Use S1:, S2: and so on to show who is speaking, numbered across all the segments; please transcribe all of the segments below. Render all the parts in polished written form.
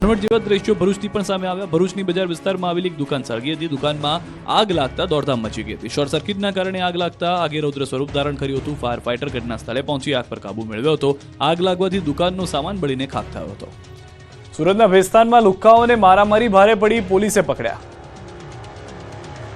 S1: જેવા દ્રશ્યો ભરૂચથી પણ સામે આવ્યા। ભરૂચની બજાર વિસ્તારમાં આવેલી એક દુકાન સળગી હતી। દુકાનમાં આગ લાગતા દોડધામ મચી ગઈ હતી। શોર્ટ સર્કિટના કારણે આગ લાગતા આગે રૌદ્ર સ્વરૂપ ધારણ કર્યું હતું। ફાયર ફાઈટર ઘટના સ્થળે પહોંચી આગ પર કાબુ મેળવ્યો હતો। આગ લાગવાથી દુકાનનો સામાન બળીને ખાખ થયો હતો।
S2: સુરતના ભેસ્તાનમાં લુખ્ખાઓને મારામારી ભારે પડી, પોલીસે પકડ્યા।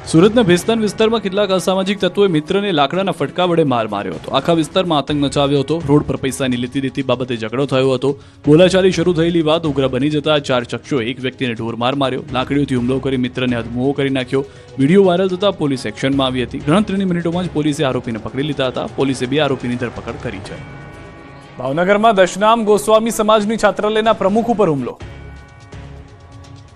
S1: સુરતના ભેસ્તાન વિસ્તારમાં કેટલાક અસામાજિક તત્વોએ મિત્રને લાકડાના ફટકા વડે માર માર્યો હતો। આખા વિસ્તારમાં આતંક મચાવ્યો હતો। રોડ પર પૈસાની લેતી દેતી બાબતે ઝઘડો થયો હતો। બોલાચાલી શરૂ થયેલી વાત ઉગ્ર બની જતા ચાર શખ્સોએ એક વ્યક્તિને ઢોર માર માર્યો। લાકડીઓથી હુમલો કરી મિત્રને અધમુઓ કરી નાખ્યો। વિડીયો વાયરલ થતા પોલીસ એક્શનમાં આવી હતી। ગણતરીની મિનિટોમાં જ પોલીસે આરોપીને પકડી લીધા હતા। પોલીસે 2 આરોપીની ધરપકડ કરી છે।
S2: ભાવનગરમાં દશનામ ગોસ્વામી સમાજની છાત્રાલયના પ્રમુખ ઉપર હુમલો।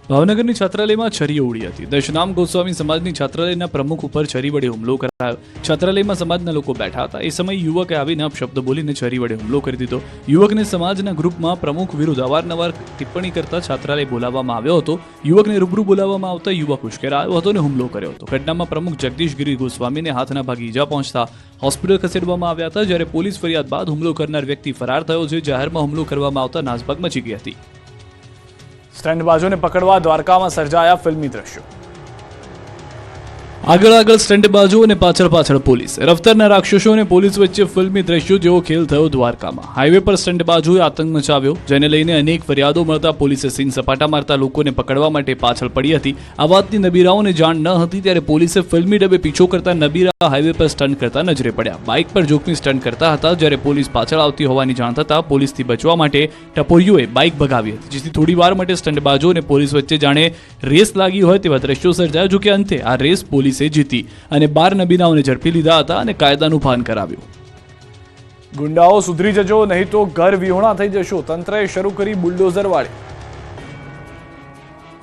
S1: ભાવનગરની છાત્રાલયમાં છરીઓ ઉડી હતી। દશનામ ગોસ્વામી સમાજની છાત્રાલયના પ્રમુખ ઉપર છરી વડે હુમલો કરાયો। છાત્રાલયમાં સમાજના લોકો બેઠા હતા। એ સમયે યુવકે આવીને અપશબ્દ બોલીને છરી વડે હુમલો કરી દીધો। યુવકને સમાજના ગ્રુપમાં પ્રમુખ વિરુદ્ધ અવારનવાર ટિપ્પણી કરતા છાત્રાલય બોલાવવામાં આવ્યો હતો। યુવકને રૂબરૂ બોલાવવામાં આવતા યુવક ઉશ્કેરાયો હતો અને હુમલો કર્યો હતો। ઘટનામાં પ્રમુખ જગદીશ ગિરી ગોસ્વામીને હાથના ભાગે ઈજા પહોંચતા હોસ્પિટલ ખસેડવામાં આવ્યા હતા। જ્યારે પોલીસ ફરિયાદ બાદ હુમલો કરનાર વ્યક્તિ ફરાર થયો છે। જાહેરમાં હુમલો કરવામાં આવતા નાસભાગ મચી ગઈ હતી।
S2: સ્ટન્ટબાજોને પકડવા દ્વારકામાં સર્જાયા ફિલ્મી દ્રશ્યો।
S1: આગળ સ્ટન્ટબાજો અને પાછળ પોલીસ। રફતારના રાક્ષસો અને પોલીસ વચ્ચે ફિલ્મી દ્રશ્યો જેવો ખેલ થયો દ્વારકામાં। હાઈવે પર સ્ટન્ટબાજોએ આતંક મચાવ્યો, જેને લઈને અનેક ફરિયાદો મળતા પોલીસે સીન સપાટા મારતા લોકોને પકડવા માટે પાછળ પડી હતી। આ વાતની નબીરાઓને જાણ ન હતી ત્યારે પોલીસે ફિલ્મી ડબે પીછો કરતા નબીરા હાઈવે પર સ્ટન્ટ કરતા નજરે પડ્યા। બાઇક પર જોખમી સ્ટન્ટ કરતા હતા। જ્યારે પોલીસ પાછળ આવતી હોવાની જાણ થતાં પોલીસથી બચવા માટે ટપોરીઓએ બાઇક ભગાવી હતી, જેથી થોડી વાર માટે સ્ટન્ટબાજો અને પોલીસ વચ્ચે જાણે રેસ લાગી હોય તેવા દ્રશ્યો સર્જાયા। જો કે અંતે આ રેસ પોલીસે જીતી અને 12 નબીરાઓને ઝડપી લીધા હતા અને કાયદાનું ભાન કરાવ્યું।
S2: ગુંડાઓ સુધરી જજો, નહીં તો ઘર વિહોણા થઈ જશો, તંત્રએ શરૂ કરી બુલડોઝર વાળી।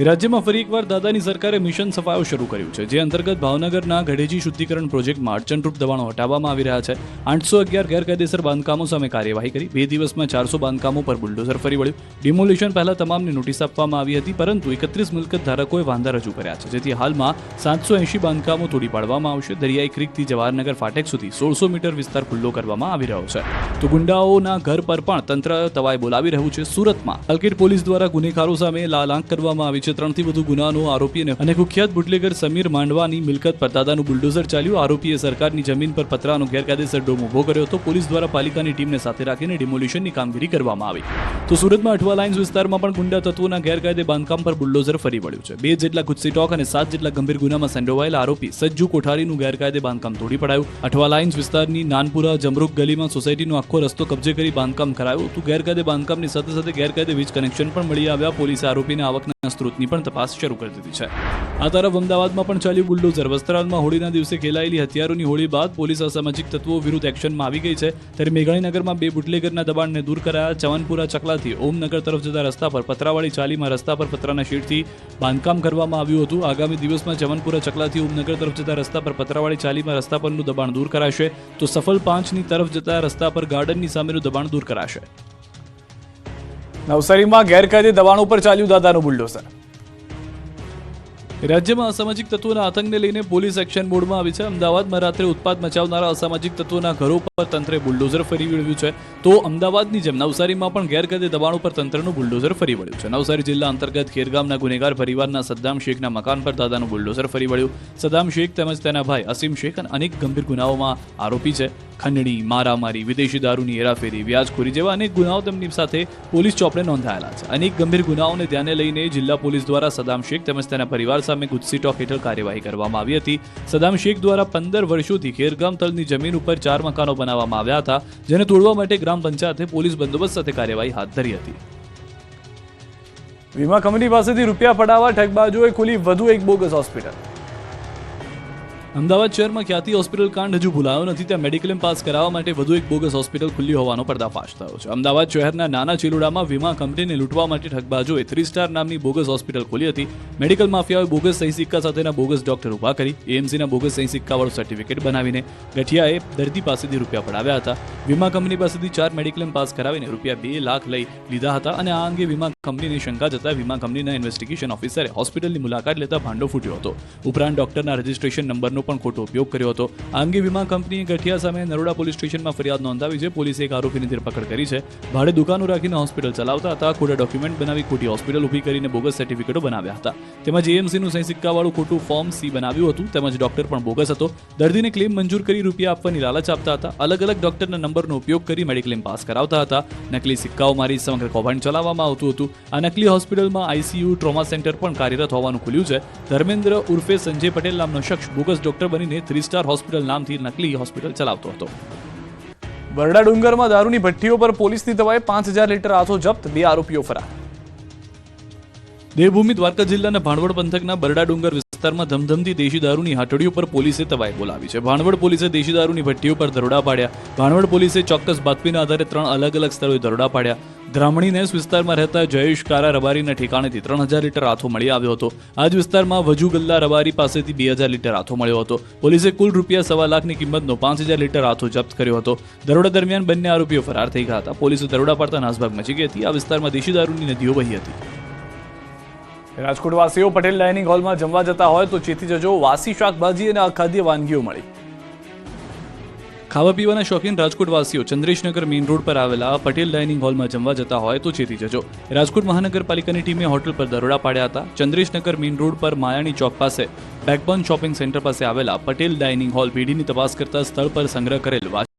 S1: રાજ્યમાં ફરી એકવાર દાદાની સરકારે મિશન સફાયો શરૂ કર્યું છે, જે અંતર્ગત ભાવનગરના ગઢેજી શુદ્ધિકરણ પ્રોજેક્ટમાં અડચણરૂપ દબાણો હટાવવામાં આવી રહ્યા છે। 811 ગેરકાયદેસર બાંધકામો સામે કાર્યવાહી કરી 2 દિવસમાં 400 બાંધકામો પર બુલડોઝર ફરી વળ્યું। ડિમોલિશન પહેલા તમામને નોટિસ આપવામાં આવી હતી, પરંતુ 31 મિલકત ધારકોએ વાંધા રજૂ કર્યા છે, જેથી હાલમાં 780 બાંધકામો તોડી પાડવામાં આવશે। દરિયાઈ ક્રીકથી જવાહરનગર ફાટક સુધી 1600 મીટર વિસ્તાર ખુલ્લો કરવામાં આવી રહ્યો છે। તો ગુંડાઓના ઘર પર પણ તંત્ર તવાઈ બોલાવી રહ્યું છે। સુરતમાં અલકેટ પોલીસ દ્વારા ગુનેગારો સામે લાલાંક કરવામાં આવી છે। 3 થી વધુ ગુનાનો આરોપી અને કુખ્યાત બુટલેગર સમીર માંડવાની મિલકત પર દાદાનું બુલડોઝર ચાલ્યું। આરોપીએ સરકારની જમીન પર પતરાનો ગેરકાયદેસર ડોમ ઉભો કર્યો હતો। પોલીસ દ્વારા પાલિકાની ટીમને સાથે રાખીને ડિમોલિશનની કામગીરી કરવામાં આવી। તો સુરતમાં અઠવા લાઇન્સ વિસ્તારમાં પણ ગુંડા તત્વોના ગેરકાયદે બાંધકામ પર બુલડોઝર ફરી વળ્યું છે। 2 જેટલા ગુસ્સી ટોક અને 7 જેટલા ગંભીર ગુનામાં સંડોવાયેલા આરોપી સજ્જુ કોઠારીનું ગેરકાયદે બાંધકામ તોડી પડાયું। અઠવા લાઇન્સ વિસ્તારની નાનપુરા જમરૂક ગલીમાં સોસાયટીનો આખો રસ્તો કબજે કરી બાંધકામ કરાયું હતું। ગેરકાયદે બાંધકામની સાથે ગેરકાયદે વીજ કનેક્શન પણ મળી આવ્યા। પોલીસે આરોપીને આવકના સ્ત્રોતની પણ તપાસ શરૂ કરી દીધી છે। આ તરફ અમદાવાદમાં પણ ચાલ્યું બુલડોઝર। વસ્ત્રાલમાં હોળીના દિવસે ખેલાયેલી હથિયારોની હોળી બાદ પોલીસ અસામાજિક તત્વો વિરુદ્ધ એક્શનમાં આવી ગઈ છે। ત્યારે મેઘાણીનગરમાં 2 બુટલેગરના દબાણને દૂર કરાયા। ચવનપુરા ચકલાથી ઓમનગર તરફ જતા રસ્તા પર પતરાવાળી ચાલીમાં રસ્તા પર પતરાના શેડથી બાંધકામ કરવામાં આવ્યું હતું। આગામી દિવસમાં ચવનપુરા ચકલાથી ઓમનગર તરફ જતા રસ્તા પર પતરાવાળી ચાલીમાં રસ્તા પરનું દબાણ દૂર કરાશે। તો સફલ 5ની તરફ જતા રસ્તા પર ગાર્ડનની સામેનું દબાણ દૂર કરાશે।
S2: નવસારીમાં ગેરકાયદે દબાણો પર ચાલ્યું દાદાનું બુલડોઝર।
S1: રાજ્યમાં અસામાજિક તત્વોના આતંકને લઈને પોલીસ એક્શન મોડમાં આવી છે। અમદાવાદમાં રાત્રે ઉત્પાત મચાવનારા અસામાજિક તત્વોના ઘરો પર તંત્રે બુલડોઝર ફરી વળ્યું છે। તો અમદાવાદની જેમ નવસારીમાં પણ ગેરકાયદે દબાણો પર તંત્રનું બુલડોઝર ફરી વળ્યું છે। નવસારી જિલ્લા અંતર્ગત ખેરગામના ગુનેગાર પરિવારના સદ્દામ શેખના મકાન પર દાદાનું બુલડોઝર ફરી વળ્યું। સદ્દામ શેખ તેમજ તેના ભાઈ અસીમ શેખ અનેક ગંભીર ગુનાઓમાં આરોપી છે। ખંડણી, મારામારી, વિદેશી દારૂની હેરાફેરી, વ્યાજખોરી જેવા અનેક ગુનાઓ તેમની સાથે પોલીસ ચોપડે નોંધાયેલા છે। અનેક ગંભીર ગુનાઓને ધ્યાને લઈને જિલ્લા પોલીસ દ્વારા સદ્દામ શેખ તેમજ તેના પરિવાર સામે ગુસ્સી ટોક હેઠળ કાર્યવાહી કરવામાં આવી હતી। સદ્દામ શેખ દ્વારા 15 વર્ષોથી ખેરગામ તળની જમીન ઉપર 4 મકાનો બનાવવામાં આવ્યા હતા, જેને તોડવા માટે ગ્રામ પંચાયતે પોલીસ બંદોબસ્ત સાથે કાર્યવાહી હાથ ધરી હતી।
S2: વીમા કંપની પાસેથી રૂપિયા પડાવવા ઠગબાજોએ ખોલી વધુ એક બોગસ હોસ્પિટલ।
S1: અમદાવાદ શહેરમાં ખ્યાતિ હોસ્પિટલ કાંડ હજુ ભૂલાયો નથી। ત્યાં મેડિક્લેમ પાસ કરાવવા માટે વધુ એક બોગસ હોસ્પિટલ ખુલ્લી હોવાનો પર્દાફાશ થયો છે। અમદાવાદ શહેરના નાના ચેલુડામાં વીમા કંપનીને લૂંટવા માટે ઠગબાજોએ 3 સ્ટાર નામની બોગસ હોસ્પિટલ ખોલી હતી। મેડિકલ માફિયાઓએ બોગસ સહી સિક્કા સાથેના બોગસ ડોક્ટર ઉભા કરી એએમસીના બોગસ સહી સિક્કાવાળું સર્ટિફિકેટ બનાવીને ગઠિયાએ દર્દી પાસેથી રૂપિયા પડાવ્યા હતા। વીમા કંપની પાસેથી 4 મેડિક્લેમ પાસ કરાવીને રૂપિયા 2 લાખ લઈ લીધા હતા અને આ અંગે વીમા કંપનીની શંકા જતા વીમા કંપનીના ઇન્વેસ્ટિગેશન ઓફિસરે હોસ્પિટલની મુલાકાત લેતા ભાંડો ફૂટ્યો હતો। ઉપરાંત ડોક્ટરના રજિસ્ટ્રેશન નંબરનો પણ ખોટો ઉપયોગ કર્યો હતો. આ અંગે વીમા કંપનીએ ગઠિયા સામે નરોડા પોલીસ સ્ટેશનમાં ફરિયાદ નોંધાવી છે. પોલીસે એક આરોપીની ધરપકડ કરી છે. ભાડે દુકાનો રાખીને હોસ્પિટલ ચલાવતા હતા, ખોટા ડોક્યુમેન્ટ બનાવી ખોટી હોસ્પિટલ ઊભી કરીને બોગસ સર્ટિફિકેટો બનાવ્યા હતા. તેમજ એએમસીનું સહી સિક્કાવાળું ખોટું ફોર્મ સી બનાવ્યું હતું. તેમજ ડોક્ટર પણ બોગસ હતો. દર્દીને ક્લેમ મંજૂર કરી રૂપિયા આપવાની લાલચ આપતા હતા. અલગ અલગ ડોક્ટરના નંબરનો ઉપયોગ કરી મેડિક્લેમ પાસ કરાવતા હતા. નકલી સિક્કાઓ મારી સમગ્ર કૌભાંડ ચલાવવામાં આવતું હતું. આ નકલી હોસ્પિટલમાં આઈસીયુ ટ્રોમા સેન્ટર પણ કાર્યરત હોવાનું ખુલ્યું છે. ધર્મેન્દ્ર ઉર્ફે સંજય પટેલ નામનો શખ્સ બોગસ ડોક્ટર બનીને 3 સ્ટાર હોસ્પિટલ નામથી નકલી હોસ્પિટલ ચલાવતો હતો.
S2: બરડા ડુંગરમાં દારૂની ભઠ્ઠીઓ પર પોલીસની દબાઈ 5000 લીટર આથો જપ્ત, 2 આરોપીઓ ફરાર.
S1: દેવભૂમિ દ્વારકા જિલ્લાના ભાણવડ પંથકના બરડા ડુંગર વિસ્તારમાં ધમધમતી દેશી દારૂની હાટડીઓ પર પોલીસે તવાઈ બોલાવી છે. ભાણવડ પોલીસે દેશી દારૂની ભઠ્ઠીઓ પર દરોડા પાડ્યા. ભાણવડ પોલીસે ચોક્કસ બાતમીના આધારે 3 અલગ અલગ સ્થળોએ દરોડા પાડ્યા. બ્રાહ્મણી નેસ વિસ્તારમાં રહેતા જયેશ કારા રબારીના ઠેકાણેથી 3000 લીટર આથો મળી આવ્યો હતો. આ જ વિસ્તારમાં વજુ ગલ્લા રબારી પાસેથી 2000 લીટર આથો મળ્યો હતો. પોલીસે કુલ ₹1.25 લાખની કિંમતનો 5000 લીટર આથો જપ્ત કર્યો હતો. દરોડા દરમિયાન બંને આરોપીઓ ફરાર થઈ ગયા હતા. પોલીસે દરોડા પાડતા નાસભાગ મચી ગઈ હતી. આ વિસ્તારમાં દેશી દારૂની નદીઓ વહી હતી.
S2: રાજકોટવાસીઓ પટેલ ડાઇનિંગ હોલમાં જમવા જતા હોય તો ચેતી જજો, વાસી શાકભાજી અને અખાદ્ય વાનગીઓ મળી.
S1: ખાવા પીવાના શોખીન રાજકોટવાસીઓ ચંદ્રેશનગર મેઇન રોડ પર આવેલા પટેલ ડાઇનિંગ હોલમાં જમવા જતા હોય તો ચેતી જજો. રાજકોટ મહાનગરપાલિકાની ટીમે હોટલ પર દરોડા પાડ્યા હતા. ચંદ્રેશનગર મેઇન રોડ પર માયાણી ચોક પાસે બેકબોન શોપિંગ સેન્ટર પાસે આવેલા પટેલ ડાઇનિંગ હોલ પેઢીની તપાસ કરતા સ્થળ પર સંગ્રહ કરેલ